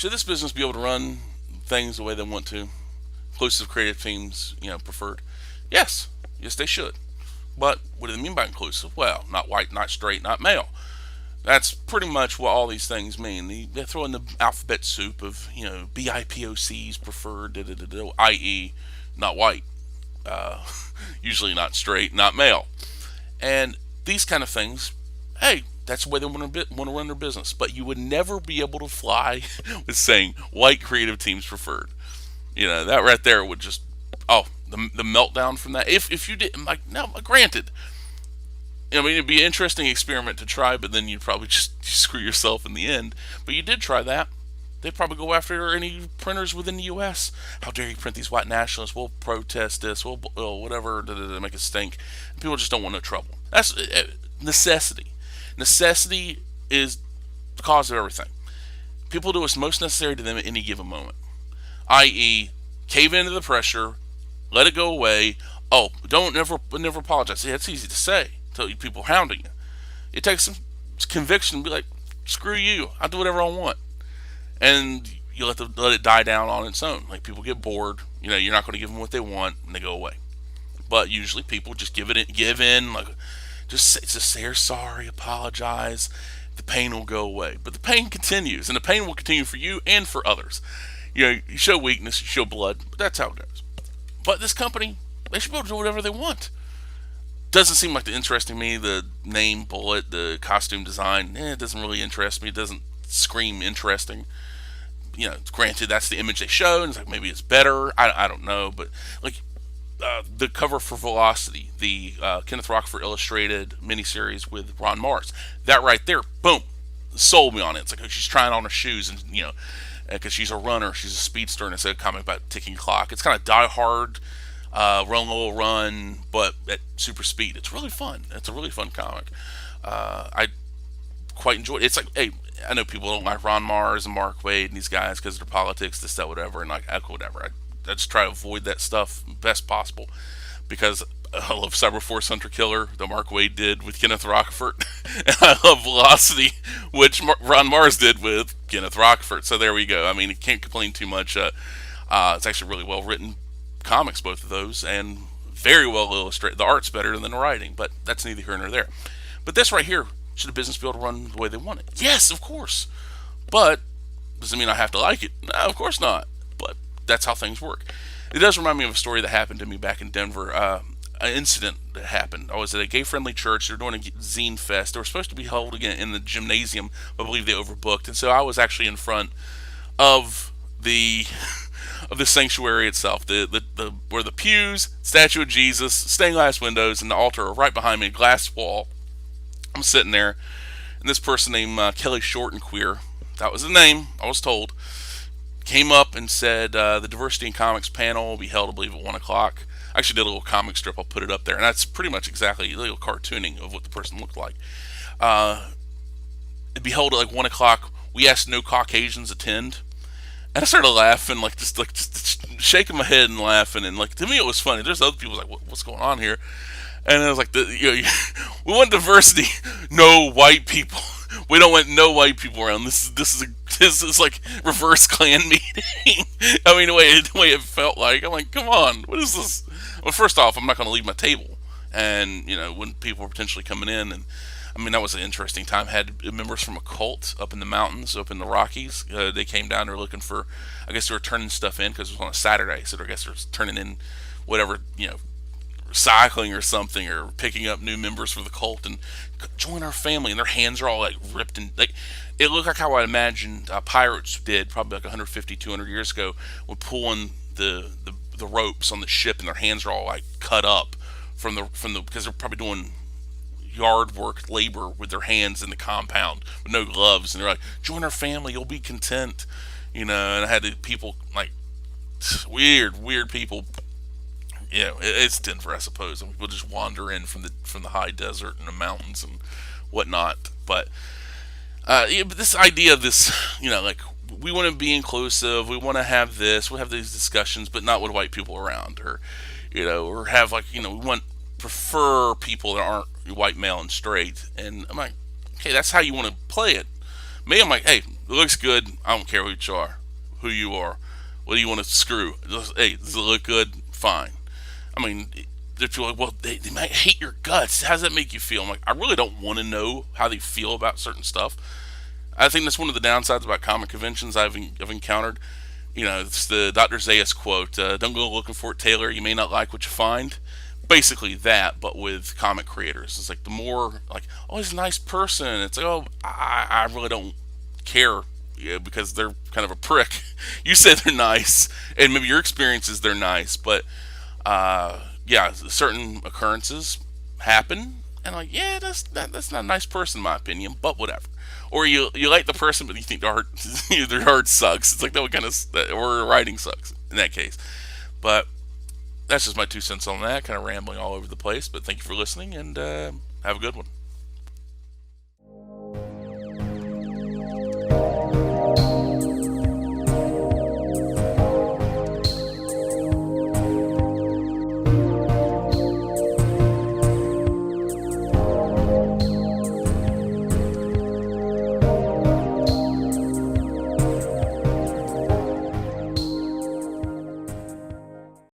Should this business be able to run things the way they want to? Inclusive creative teams, preferred. Yes, yes, they should. But what do they mean by inclusive? Well, not white, not straight, not male. That's pretty much what all these things mean. They throw in the alphabet soup of BIPOCs preferred, i.e., not white, uh, usually not straight, not male, and these kind of things. Hey, that's the way they want to run their business. But you would never be able to fly with saying white creative teams preferred. That right there would just the meltdown from that. If you did, like, now, granted, I mean, it'd be an interesting experiment to try, but then you'd probably just screw yourself in the end. But you did try that. They'd probably go after any printers within the U.S. How dare you print these white nationalists? We'll protest this. We'll whatever to make it stink. People just don't want no trouble. That's necessity. Necessity is the cause of everything. People do what's most necessary to them at any given moment, i.e., cave into the pressure, let it go away. Oh, don't never apologize. Yeah, it's easy to say to people hounding you. It takes some conviction to be like, screw you. I'll do whatever I want, and you let it die down on its own. Like, people get bored. You're not going to give them what they want, and they go away. But usually people just give in, like, just say you're sorry, apologize. The pain will go away, but the pain continues, and the pain will continue for you and for others. You show weakness, you show blood, but that's how it goes. But this company, they should be able to do whatever they want. Doesn't seem like the interesting me. The name, bullet, the costume design, it doesn't really interest me. It doesn't scream interesting. Granted, that's the image they show, and it's like, maybe it's better. I don't know, but like, the cover for Velocity, the Kenneth Rockford illustrated miniseries with Ron Mars, that right there, boom, sold me on it. It's like, she's trying on her shoes, and because she's a runner, she's a speedster, and it's a comic about ticking clock. It's kind of Die Hard, run a little run, but at super speed. It's really fun. It's a really fun comic. I quite enjoyed it. It's like, hey, I know people don't like Ron Mars and Mark Waid and these guys because of their politics, this, that, whatever, and like, whatever. I just try to avoid that stuff best possible, because I love Cyberforce Hunter Killer, the Mark Waid did with Kenneth Rockford, and I love Velocity, which Ron Mars did with Kenneth Rockford. So there we go. I mean, you can't complain too much. It's actually really well written comics, both of those, and very well illustrated. The art's better than the writing, but that's neither here nor there. But this right here, should a business be able to run the way they want it? Yes, of course. But does it mean I have to like it? No, of course not. But that's how things work. It does remind me of a story that happened to me back in Denver. An incident that happened. I was at a gay-friendly church. They were doing a zine fest. They were supposed to be held again in the gymnasium, but I believe they overbooked. And so I was actually in front of the sanctuary itself. The where the pews, statue of Jesus, stained glass windows, and the altar are right behind me. A glass wall. I'm sitting there, and this person named Kelly Short and Queer, that was the name, I was told, came up and said the Diversity in Comics panel will be held, I believe, at 1 o'clock. I actually did a little comic strip. I'll put it up there, and that's pretty much exactly a little cartooning of what the person looked like. It'd be held at like 1 o'clock. We asked no Caucasians attend, and I started laughing, just shaking my head and laughing, and like, to me it was funny. There's other people like, what's going on here? And I was like, we want diversity, no white people. We don't want no white people around. This is like reverse Klan meeting. I mean, the way it felt like. I'm like, come on, what is this? Well, first off, I'm not going to leave my table, and when people were potentially coming in, and I mean, that was an interesting time. Had members from a cult up in the mountains, up in the Rockies. They came down. They were looking for, I guess they were turning stuff in because it was on a Saturday, so I guess they were turning in whatever, recycling or something, or picking up new members for the cult and join our family. And their hands are all like ripped, and like, it looked like how I imagined pirates did probably like 150, 200 years ago, when pulling the ropes on the ship, and their hands are all like cut up from the because they're probably doing yard work, labor with their hands in the compound with no gloves, and they're like, join our family, you'll be content, and I had the people like weird people. It's Denver, I suppose, and we'll just wander in from the high desert and the mountains and whatnot. But but this idea of this, like, we want to be inclusive, we want to have this, we have these discussions, but not with white people around, or have, like, we want prefer people that aren't white, male, and straight. And I'm like, okay, that's how you want to play it, Me, I'm like, hey, it looks good. I don't care who you are. What do you want to screw? Hey, does it look good? Fine. I mean, if you're like, well, they might hate your guts. How does that make you feel? I'm like, I really don't want to know how they feel about certain stuff. I think that's one of the downsides about comic conventions I've encountered. It's the Dr. Zayas quote: "Don't go looking for it, Taylor. You may not like what you find." Basically that, but with comic creators, it's like the more like, oh, he's a nice person. It's like, oh, I really don't care, yeah, because they're kind of a prick. You say they're nice, and maybe your experience is they're nice, but yeah, certain occurrences happen, and like, yeah, that's not a nice person in my opinion, but whatever. Or you like the person, but you think their art sucks. It's like that kind of, or writing sucks in that case. But that's just my 2 cents on that. Kind of rambling all over the place, but thank you for listening, and have a good one.